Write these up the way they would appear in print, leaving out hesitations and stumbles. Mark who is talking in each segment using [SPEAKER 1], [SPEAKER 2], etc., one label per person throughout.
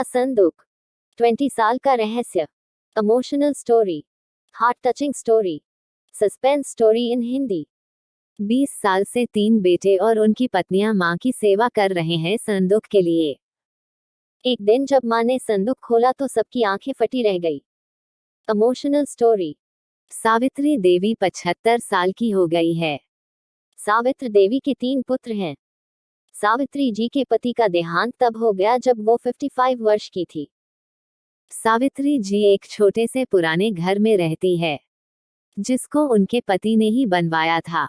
[SPEAKER 1] संदूक 20 साल का रहस्य, emotional story, heart touching story, suspense story in Hindi. 20 साल से 3 बेटे और उनकी पत्नियां मां की सेवा कर रहे हैं संदूक के लिए। एक दिन जब मां ने संदूक खोला तो सबकी आंखें फटी रह गई। Emotional story. सावित्री देवी 75 साल की हो गई है। सावित्री देवी के 3 पुत्र हैं। सावित्री जी के पति का देहांत तब हो गया जब वो 55 वर्ष की थी। सावित्री जी एक छोटे से पुराने घर में रहती है, जिसको उनके पति ने ही बनवाया था।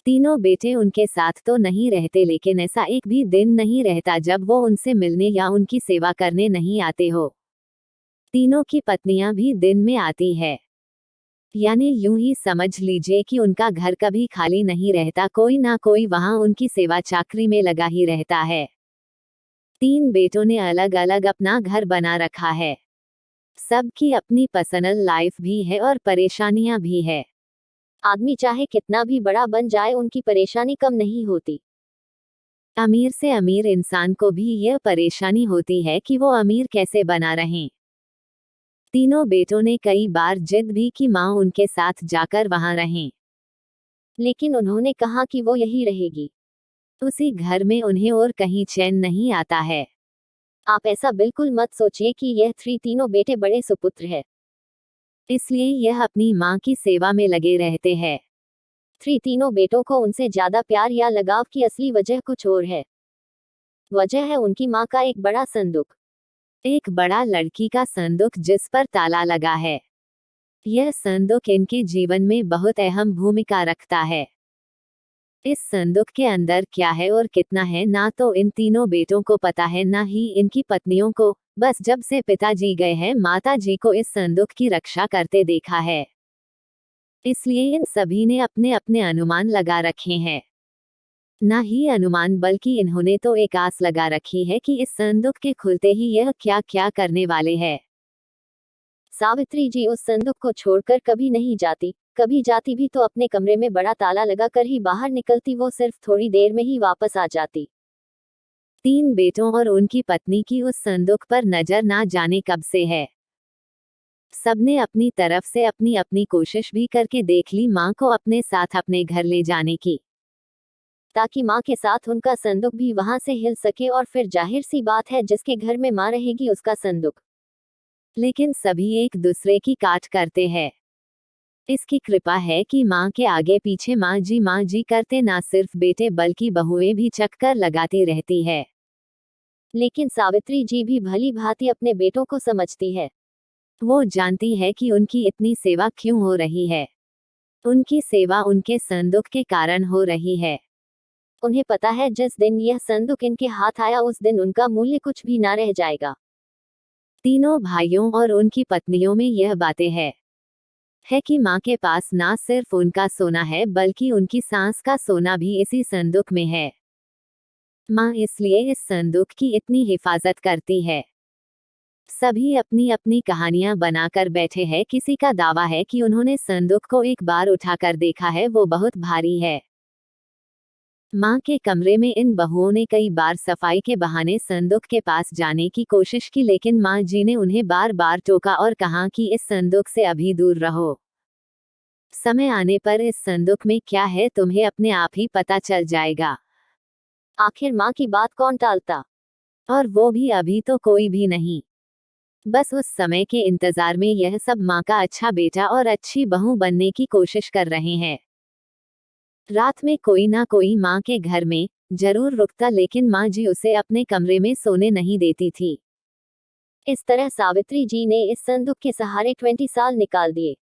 [SPEAKER 1] तीनों बेटे उनके साथ तो नहीं रहते, लेकिन ऐसा एक भी दिन नहीं रहता जब वो उनसे मिलने या उनकी सेवा करने नहीं आते हो। तीनों की पत्नियां भी दिन में आती है, यानी यूं ही समझ लीजिए कि उनका घर कभी खाली नहीं रहता, कोई ना कोई वहां उनकी सेवा चाकरी में लगा ही रहता है। 3 बेटों ने अलग अलग अपना घर बना रखा है। सबकी अपनी पर्सनल लाइफ भी है और परेशानियां भी है। आदमी चाहे कितना भी बड़ा बन जाए, उनकी परेशानी कम नहीं होती। अमीर से अमीर इंसान को भी यह परेशानी होती है कि वो अमीर कैसे बना रहें। तीनों बेटों ने कई बार जिद भी की मां उनके साथ जाकर वहां रहें, लेकिन उन्होंने कहा कि वो यही रहेगी। उसी घर में उन्हें और कहीं चैन नहीं आता है। आप ऐसा बिल्कुल मत सोचिए कि यह तीनों बेटे बड़े सुपुत्र हैं, इसलिए यह अपनी मां की सेवा में लगे रहते हैं। तीनों बेटों को उनसे ज्यादा प्यार या लगाव की असली वजह कुछ और है। वजह है उनकी मां का एक बड़ा संदूक, एक बड़ा लड़की का संदूक जिस पर ताला लगा है। यह संदूक इनके जीवन में बहुत अहम भूमिका रखता है। इस संदूक के अंदर क्या है और कितना है, ना तो इन तीनों बेटों को पता है, ना ही इनकी पत्नियों को। बस जब से पिताजी गए हैं, माता जी को इस संदूक की रक्षा करते देखा है, इसलिए इन सभी ने अपने अपने अनुमान लगा रखे हैं। ना ही अनुमान, बल्कि इन्होंने तो एक आस लगा रखी है कि इस संदूक के खुलते ही यह क्या क्या करने वाले हैं। सावित्री जी उस संदूक को छोड़कर कभी नहीं जाती, कभी जाती भी तो अपने कमरे में बड़ा ताला लगाकर ही बाहर निकलती। वो सिर्फ थोड़ी देर में ही वापस आ जाती। 3 बेटों और उनकी पत्नी की उस संदूक पर नजर ना जाने कब से है। सबने अपनी तरफ से अपनी अपनी कोशिश भी करके देख ली मां को अपने साथ अपने घर ले जाने की, ताकि मां के साथ उनका संदूक भी वहां से हिल सके, और फिर जाहिर सी बात है, जिसके घर में मां रहेगी उसका संदूक। लेकिन सभी एक दूसरे की काट करते हैं। इसकी कृपा है कि मां के आगे पीछे मां जी करते ना सिर्फ बेटे बल्कि बहुएं भी चक्कर लगाती रहती है। लेकिन सावित्री जी भी भली भांति अपने बेटों को समझती है। वो जानती है कि उनकी इतनी सेवा क्यों हो रही है। उनकी सेवा उनके संदूक के कारण हो रही है। उन्हें पता है जिस दिन यह संदूक इनके हाथ आया, उस दिन उनका मूल्य कुछ भी ना रह जाएगा। तीनों भाइयों और उनकी पत्नियों में यह बातें है कि मां के पास ना सिर्फ उनका सोना है, बल्कि उनकी सांस का सोना भी इसी संदूक में है। मां इसलिए इस संदूक की इतनी हिफाजत करती है। सभी अपनी अपनी कहानियां बनाकर बैठे हैं। किसी का दावा है कि उन्होंने संदूक को एक बार उठाकर देखा है, वो बहुत भारी है। मां के कमरे में इन बहुओं ने कई बार सफाई के बहाने संदूक के पास जाने की कोशिश की, लेकिन मां जी ने उन्हें बार बार टोका और कहा कि इस संदूक से अभी दूर रहो। समय आने पर इस संदूक में क्या है तुम्हें अपने आप ही पता चल जाएगा। आखिर मां की बात कौन टालता, और वो भी अभी तो कोई भी नहीं। बस उस समय के इंतजार में यह सब मां का अच्छा बेटा और अच्छी बहू बनने की कोशिश कर रहे हैं। रात में कोई ना कोई मां के घर में जरूर रुकता, लेकिन मां जी उसे अपने कमरे में सोने नहीं देती थी। इस तरह सावित्री जी ने इस संदूक के सहारे 20 साल निकाल दिए।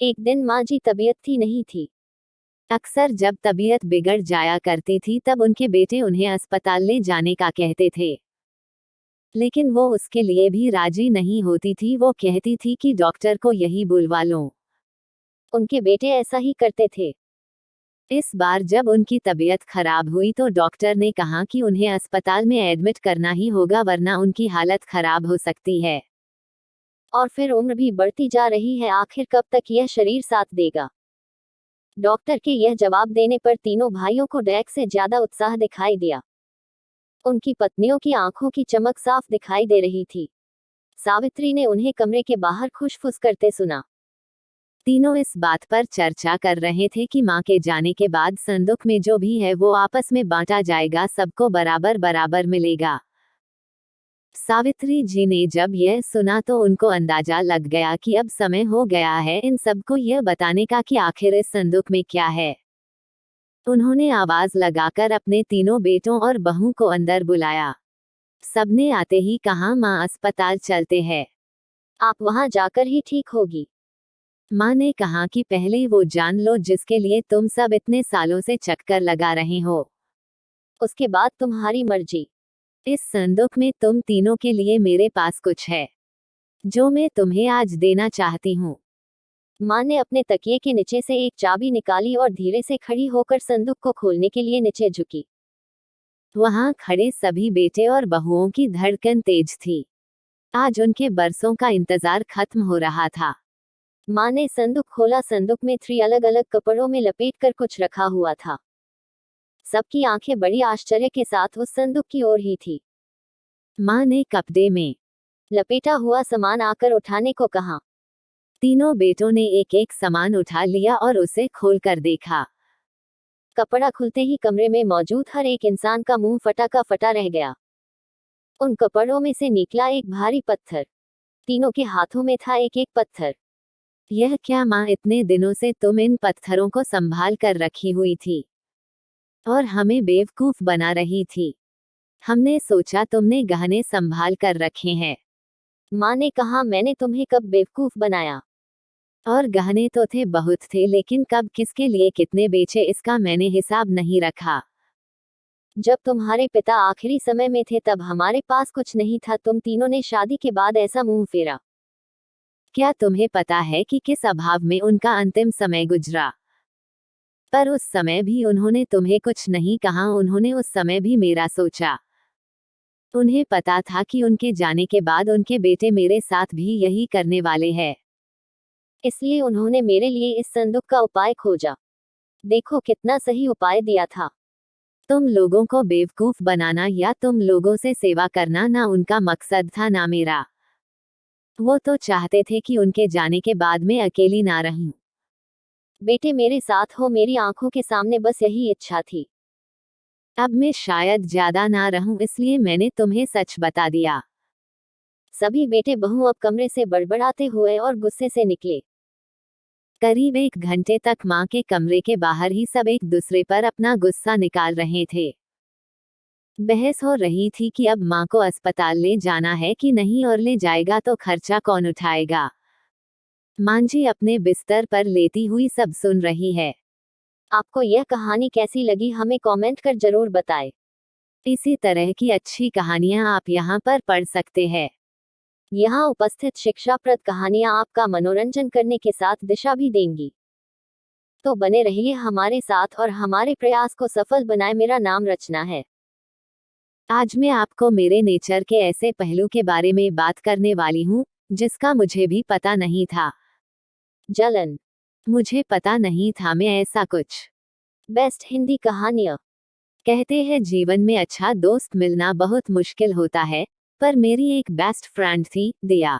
[SPEAKER 1] एक दिन मां जी तबीयत थी नहीं थी। अक्सर जब तबीयत बिगड़ जाया करती थी, तब उनके बेटे उन्हें अस्पताल ले जाने का कहते थे, लेकिन वो उसके लिए भी राजी नहीं होती थी। वो कहती थी कि डॉक्टर को यही बुलवा लो। उनके बेटे ऐसा ही करते थे। इस बार जब उनकी तबीयत खराब हुई तो डॉक्टर ने कहा कि उन्हें अस्पताल में एडमिट करना ही होगा, वरना उनकी हालत खराब हो सकती है। और फिर उम्र भी बढ़ती जा रही है, आखिर कब तक यह शरीर साथ देगा। डॉक्टर के यह जवाब देने पर तीनों भाइयों को डैक से ज्यादा उत्साह दिखाई दिया। उनकी पत्नियों की आंखों की चमक साफ दिखाई दे रही थी। सावित्री ने उन्हें कमरे के बाहर खुशफुस करते सुना। तीनों इस बात पर चर्चा कर रहे थे कि मां के जाने के बाद संदूक में जो भी है वो आपस में बांटा जाएगा, सबको बराबर बराबर मिलेगा। सावित्री जी ने जब यह सुना तो उनको अंदाजा लग गया कि अब समय हो गया है इन सबको यह बताने का कि आखिर इस संदूक में क्या है। उन्होंने आवाज लगाकर अपने तीनों बेटों और बहू को अंदर बुलाया। सबने आते ही कहा, मां अस्पताल चलते हैं, आप वहां जाकर ही ठीक होगी। मां ने कहा कि पहले वो जान लो जिसके लिए तुम सब इतने सालों से चक्कर लगा रहे हो, उसके बाद तुम्हारी मर्जी। इस संदूक में तुम तीनों के लिए मेरे पास कुछ है जो मैं तुम्हें आज देना चाहती हूँ। मां ने अपने तकिए के नीचे से एक चाबी निकाली और धीरे से खड़ी होकर संदूक को खोलने के लिए नीचे झुकी। वहां खड़े सभी बेटे और बहुओं की धड़कन तेज थी। आज उनके बरसों का इंतजार खत्म हो रहा था। मां ने संदूक खोला। संदूक में 3 अलग अलग कपड़ों में लपेटकर कुछ रखा हुआ था। सबकी आंखें बड़ी आश्चर्य के साथ उस संदूक की ओर ही थी। मां ने कपड़े में लपेटा हुआ सामान आकर उठाने को कहा। तीनों बेटों ने एक एक सामान उठा लिया और उसे खोलकर देखा। कपड़ा खुलते ही कमरे में मौजूद हर एक इंसान का मुंह फटा का फटा रह गया। उन कपड़ों में से निकला एक भारी पत्थर। तीनों के हाथों में था एक एक पत्थर। यह क्या मां, इतने दिनों से तुम इन पत्थरों को संभाल कर रखी हुई थी और हमें बेवकूफ बना रही थी। हमने सोचा तुमने गहने संभाल कर रखे हैं। मां ने कहा, मैंने तुम्हें कब बेवकूफ बनाया? और गहने तो थे, बहुत थे, लेकिन कब किसके लिए कितने बेचे इसका मैंने हिसाब नहीं रखा। जब तुम्हारे पिता आखिरी समय में थे तब हमारे पास कुछ नहीं था। तुम तीनों ने शादी के बाद ऐसा मुंह फेरा। क्या तुम्हें पता है कि किस अभाव में उनका अंतिम समय गुजरा? पर उस समय भी उन्होंने तुम्हें कुछ नहीं कहा। उन्होंने उस समय भी मेरा सोचा। उन्हें पता था कि उनके जाने के बाद उनके बेटे मेरे साथ भी यही करने वाले हैं। इसलिए उन्होंने मेरे लिए इस संदूक का उपाय खोजा। देखो कितना सही उपाय दिया था। तुम लोगों को बेवकूफ बनाना या तुम लोगों से सेवा करना ना उनका मकसद था ना मेरा। वो तो चाहते थे कि उनके जाने के बाद मैं अकेली ना रहूं। बेटे मेरे साथ हो, मेरी आंखों के सामने, बस यही इच्छा थी। अब मैं शायद ज्यादा ना रहूं, इसलिए मैंने तुम्हें सच बता दिया। सभी बेटे बहू अब कमरे से बड़बड़ाते हुए और गुस्से से निकले। करीब 1 घंटे तक मां के कमरे के बाहर ही सब एक दूसरे पर अपना गुस्सा निकाल रहे थे। बहस हो रही थी कि अब मां को अस्पताल ले जाना है कि नहीं, और ले जाएगा तो खर्चा कौन उठाएगा। मांझी अपने बिस्तर पर लेटी हुई सब सुन रही है। आपको यह कहानी कैसी लगी हमें कमेंट कर जरूर बताएं। इसी तरह की अच्छी कहानियां आप यहाँ पर पढ़ सकते हैं। यहाँ उपस्थित शिक्षाप्रद कहानियां आपका मनोरंजन करने के साथ दिशा भी देंगी। तो बने रहिए हमारे साथ और हमारे प्रयास को सफल बनाए। मेरा नाम रचना है। आज मैं आपको मेरे नेचर के ऐसे पहलू के बारे में बात करने वाली हूँ जिसका मुझे भी पता नहीं था। जलन। मुझे पता नहीं था मैं ऐसा कुछ। बेस्ट हिंदी कहानियां। कहते हैं जीवन में अच्छा दोस्त मिलना बहुत मुश्किल होता है, पर मेरी एक बेस्ट फ्रेंड थी, दिया।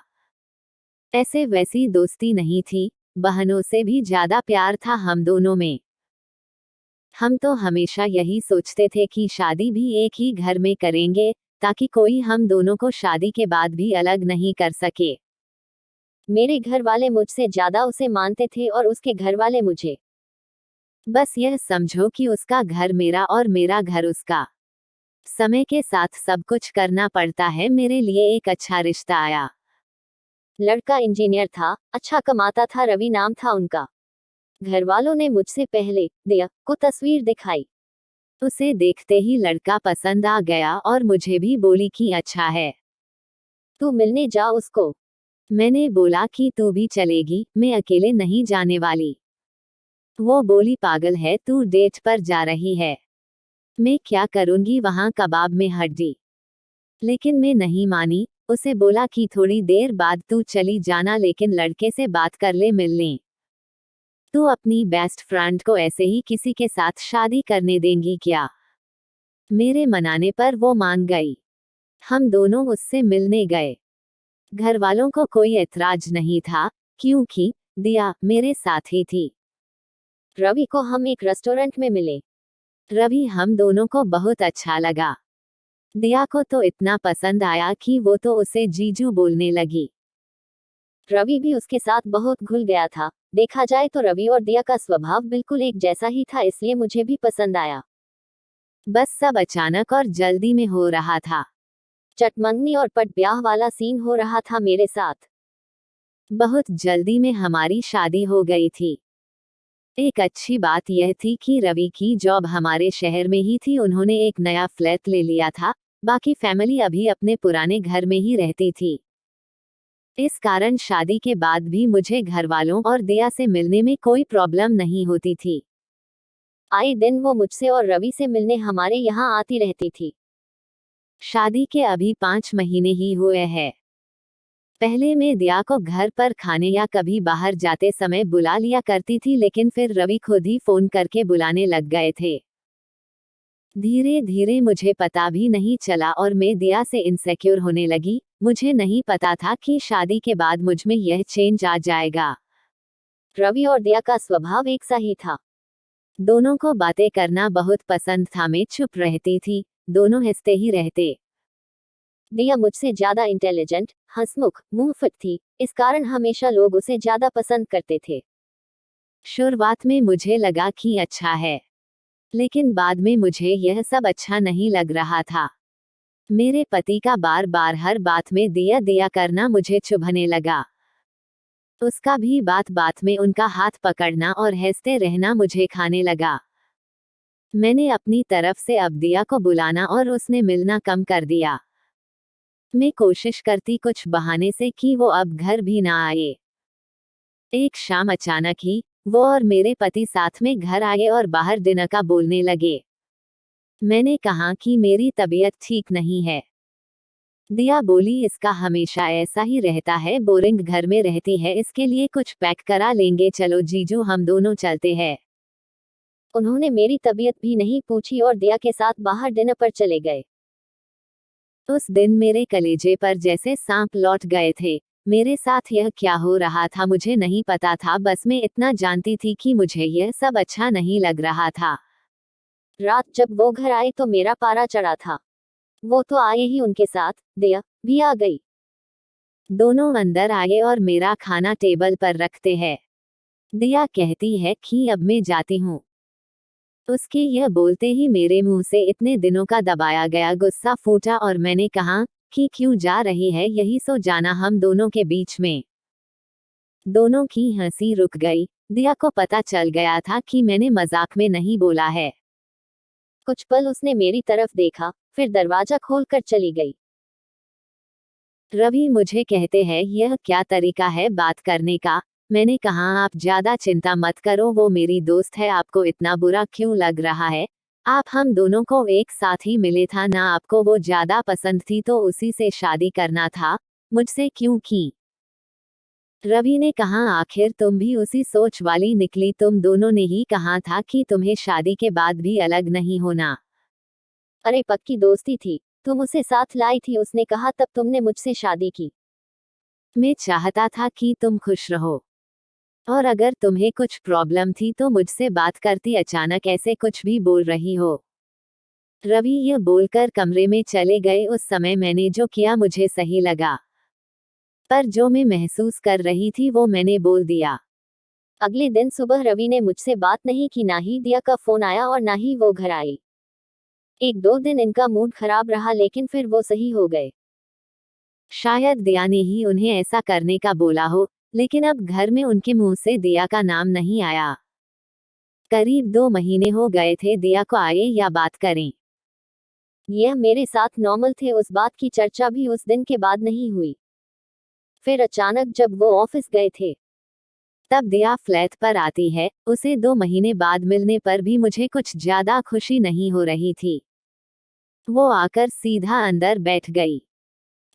[SPEAKER 1] ऐसे वैसी दोस्ती नहीं थी, बहनों से भी ज्यादा प्यार था हम दोनों में। हम तो हमेशा यही सोचते थे कि शादी भी एक ही घर में करेंगे ताकि कोई हम दोनों को शादी के बाद भी अलग नहीं कर सके। मेरे घर वाले मुझसे ज्यादा उसे मानते थे और उसके घर वाले मुझे। बस यह समझो कि उसका घर मेरा और मेरा घर उसका। समय के साथ सब कुछ करना पड़ता है। मेरे लिए एक अच्छा रिश्ता आया। लड़का इंजीनियर था, अच्छा कमाता था, रवि नाम था उनका। घर वालों ने मुझसे पहले दिया को तस्वीर दिखाई। उसे देखते ही लड़का पसंद आ गया और मुझे भी बोली कि अच्छा है, तू मिलने जा उसको। मैंने बोला कि तू भी चलेगी, मैं अकेले नहीं जाने वाली। वो बोली पागल है तू, डेट पर जा रही है, मैं क्या करूंगी वहां कबाब में हड्डी। लेकिन मैं नहीं मानी। उसे बोला कि थोड़ी देर बाद तू चली जाना, लेकिन लड़के से बात कर ले, मिल ले। तू अपनी बेस्ट फ्रेंड को ऐसे ही किसी के साथ शादी करने देंगी क्या? मेरे मनाने पर वो मान गई। हम दोनों उससे मिलने गए। घर वालों को कोई ऐतराज नहीं था, क्योंकि दिया मेरे साथ ही थी। रवि को हम एक रेस्टोरेंट में मिले। रवि हम दोनों को बहुत अच्छा लगा। दिया को तो इतना पसंद आया कि वो तो उसे जीजू बोलने लगी। रवि भी उसके साथ बहुत घुल गया था। देखा जाए तो रवि और दिया का स्वभाव बिल्कुल एक जैसा ही था, इसलिए मुझे भी पसंद आया। बस सब अचानक और जल्दी में हो रहा था। चटमंगनी और पट ब्याह वाला सीन हो रहा था मेरे साथ। बहुत जल्दी में हमारी शादी हो गई थी। एक अच्छी बात यह थी कि रवि की जॉब हमारे शहर में ही थी। उन्होंने एक नया फ्लैट ले लिया था, बाकी फैमिली अभी अपने पुराने घर में ही रहती थी। इस कारण शादी के बाद भी मुझे घर वालों और दिया से मिलने में कोई प्रॉब्लम नहीं होती थी। आए दिन वो मुझसे और रवि से मिलने हमारे यहाँ आती रहती थी। शादी के अभी 5 महीने ही हुए हैं। पहले मैं दिया को घर पर खाने या कभी बाहर जाते समय बुला लिया करती थी, लेकिन फिर रवि खुद ही फोन करके बुलाने लग गए थे। धीरे धीरे मुझे पता भी नहीं चला और मैं दिया से इनसेक्योर होने लगी। मुझे नहीं पता था कि शादी के बाद मुझ में यह चेंज आ जाएगा। रवि और दिया का स्वभाव एक सा ही था। दोनों को बातें करना बहुत पसंद था। मैं चुप रहती थी, दोनों हंसते ही रहते। दिया मुझसे ज्यादा इंटेलिजेंट, हंसमुख, मुंहफट थी, इस कारण हमेशा लोग उसे ज्यादा पसंद करते थे। शुरुआत में मुझे लगा कि अच्छा है, लेकिन बाद में मुझे यह सब अच्छा नहीं लग रहा था। मेरे पति का बार बार हर बात में दिया दिया करना मुझे चुभने लगा। उसका भी बात बात में उनका हाथ पकड़ना और हंसते रहना मुझे खाने लगा। मैंने अपनी तरफ से अब दिया को बुलाना और उसने मिलना कम कर दिया। मैं कोशिश करती कुछ बहाने से कि वो अब घर भी ना आए। एक शाम अचानक ही वो और मेरे पति साथ में घर आए और बाहर डिनर का बोलने लगे। मैंने कहा कि मेरी तबीयत ठीक नहीं है। दिया बोली इसका हमेशा ऐसा ही रहता है, बोरिंग घर में रहती है, इसके लिए कुछ पैक करा लेंगे, चलो जीजू हम दोनों चलते हैं। उन्होंने मेरी तबीयत भी नहीं पूछी और दिया के साथ बाहर डिनर पर चले गए। उस दिन मेरे कलेजे पर जैसे सांप लौट गए थे। मेरे साथ यह क्या हो रहा था मुझे नहीं पता था, बस मैं इतना जानती थी कि मुझे यह सब अच्छा नहीं लग रहा था। रात जब वो घर आए तो मेरा पारा चढ़ा था। वो तो आए ही, उनके साथ दिया भी आ गई। दोनों अंदर आए और मेरा खाना टेबल पर रखते हैं। दिया कहती है कि अब मैं जाती हूँ। उसके यह बोलते ही मेरे मुंह से इतने दिनों का दबाया गया गुस्सा फूटा और मैंने कहा कि क्यों जा रही है, यही सो जाना हम दोनों के बीच में। दोनों की हंसी रुक गई। दिया को पता चल गया था कि मैंने मजाक में नहीं बोला है। कुछ पल उसने मेरी तरफ देखा, फिर दरवाजा खोलकर चली गई। रवि मुझे कहते हैं यह क्या तरीका है बात करने का। मैंने कहा आप ज्यादा चिंता मत करो, वो मेरी दोस्त है, आपको इतना बुरा क्यों लग रहा है। आप हम दोनों को एक साथ ही मिले था ना, आपको वो ज्यादा पसंद थी तो उसी से शादी करना था, मुझसे क्यों की। रवि ने कहा आखिर तुम भी उसी सोच वाली निकली, तुम दोनों ने ही कहा था कि तुम्हें शादी के बाद भी अलग नहीं होना। अरे पक्की दोस्ती थी, तुम उसे साथ लाई थी, उसने कहा तब तुमने मुझसे शादी की। मैं चाहता था कि तुम खुश रहो, और अगर तुम्हें कुछ प्रॉब्लम थी तो मुझसे बात करती, अचानक ऐसे कुछ भी बोल रही हो। रवि यह बोलकर कमरे में चले गए। उस समय मैंने जो किया मुझे सही लगा, पर जो मैं महसूस कर रही थी वो मैंने बोल दिया। अगले दिन सुबह रवि ने मुझसे बात नहीं की, ना ही दिया का फोन आया और ना ही वो घर आई। 1-2 दिन इनका मूड खराब रहा, लेकिन फिर वो सही हो गए। शायद दिया ने ही उन्हें ऐसा करने का बोला हो, लेकिन अब घर में उनके मुंह से दिया का नाम नहीं आया। करीब 2 महीने हो गए थे दिया को आए या बात करें। यह मेरे साथ नॉर्मल थे, उस बात की चर्चा भी उस दिन के बाद नहीं हुई। फिर अचानक जब वो ऑफिस गए थे तब दिया फ्लैट पर आती है। उसे 2 महीने बाद मिलने पर भी मुझे कुछ ज्यादा खुशी नहीं हो रही थी। वो आकर सीधा अंदर बैठ गई।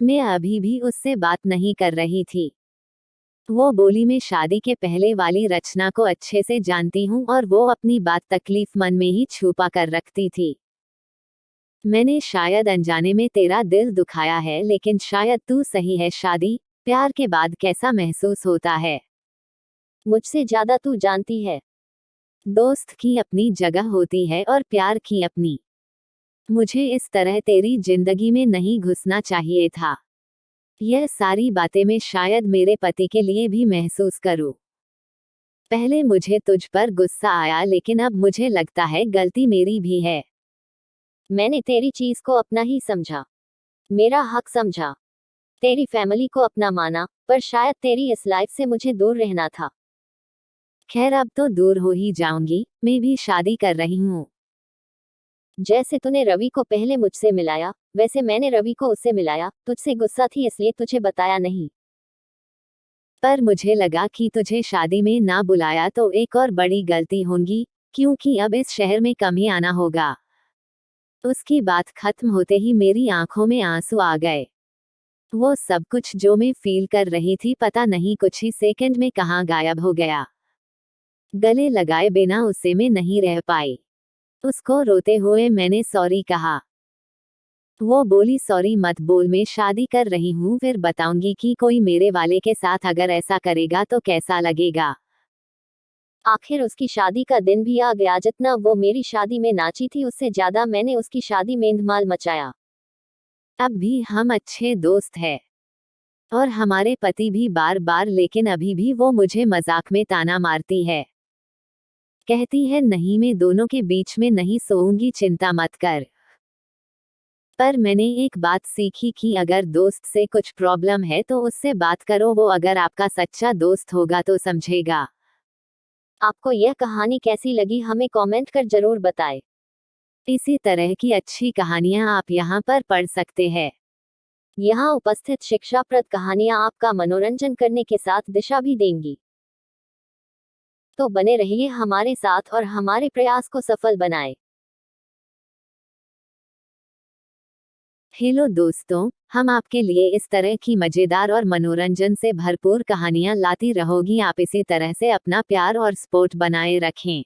[SPEAKER 1] मैं अभी भी उससे बात नहीं कर रही थी। वो बोली मैं शादी के पहले वाली रचना को अच्छे से जानती हूँ और वो अपनी बात तकलीफ मन में ही छुपा कर रखती थी। मैंने शायद अनजाने में तेरा दिल दुखाया है, लेकिन शायद तू सही है। शादी प्यार के बाद कैसा महसूस होता है, मुझसे ज्यादा तू जानती है। दोस्त की अपनी जगह होती है और प्यार की अपनी। मुझे इस तरह तेरी जिंदगी में नहीं घुसना चाहिए था। यह सारी बातें मैं शायद मेरे पति के लिए भी महसूस करूं। पहले मुझे तुझ पर गुस्सा आया, लेकिन अब मुझे लगता है गलती मेरी भी है। मैंने तेरी चीज को अपना ही समझा, मेरा हक समझा, तेरी फैमिली को अपना माना, पर शायद तेरी इस लाइफ से मुझे दूर रहना था। खैर, अब तो दूर हो ही जाऊंगी, मैं भी शादी कर रही हूँ। जैसे तूने रवि को पहले मुझसे मिलाया, वैसे मैंने रवि को उससे मिलाया। तुझसे गुस्सा थी इसलिए तुझे बताया नहीं, पर मुझे लगा कि तुझे शादी में ना बुलाया तो एक और बड़ी गलती होगी, क्योंकि अब इस शहर में कम ही आना होगा। उसकी बात खत्म होते ही मेरी आंखों में आंसू आ गए। वो सब कुछ जो मैं फील कर रही थी, पता नहीं कुछ ही सेकंड में कहाँ गायब हो गया। गले लगाए बिना उससे मैं नहीं रह पाई। उसको रोते हुए मैंने सॉरी कहा। वो बोली, सॉरी मत बोल, मैं शादी कर रही हूँ, फिर बताऊंगी कि कोई मेरे वाले के साथ अगर ऐसा करेगा तो कैसा लगेगा। आखिर उसकी शादी का दिन भी आ गया। जितना वो मेरी शादी में नाची थी, उससे ज्यादा मैंने उसकी शादी में धमाल मचाया। अब भी हम अच्छे दोस्त हैं और हमारे पति भी बार बार, लेकिन अभी भी वो मुझे मजाक में ताना मारती है। कहती है नहीं, मैं दोनों के बीच में नहीं सोऊंगी, चिंता मत कर। पर मैंने एक बात सीखी कि अगर दोस्त से कुछ प्रॉब्लम है तो उससे बात करो, वो अगर आपका सच्चा दोस्त होगा तो समझेगा। आपको यह कहानी कैसी लगी हमें कमेंट कर जरूर बताएं। इसी तरह की अच्छी कहानियां आप यहाँ पर पढ़ सकते हैं। यहाँ उपस्थित शिक्षाप्रद कहानियां आपका मनोरंजन करने के साथ दिशा भी देंगी। तो बने रहिए हमारे साथ और हमारे प्रयास को सफल बनाएं। हेलो दोस्तों, हम आपके लिए इस तरह की मजेदार और मनोरंजन से भरपूर कहानियां लाती रहोगी। आप इसी तरह से अपना प्यार और सपोर्ट बनाए रखें।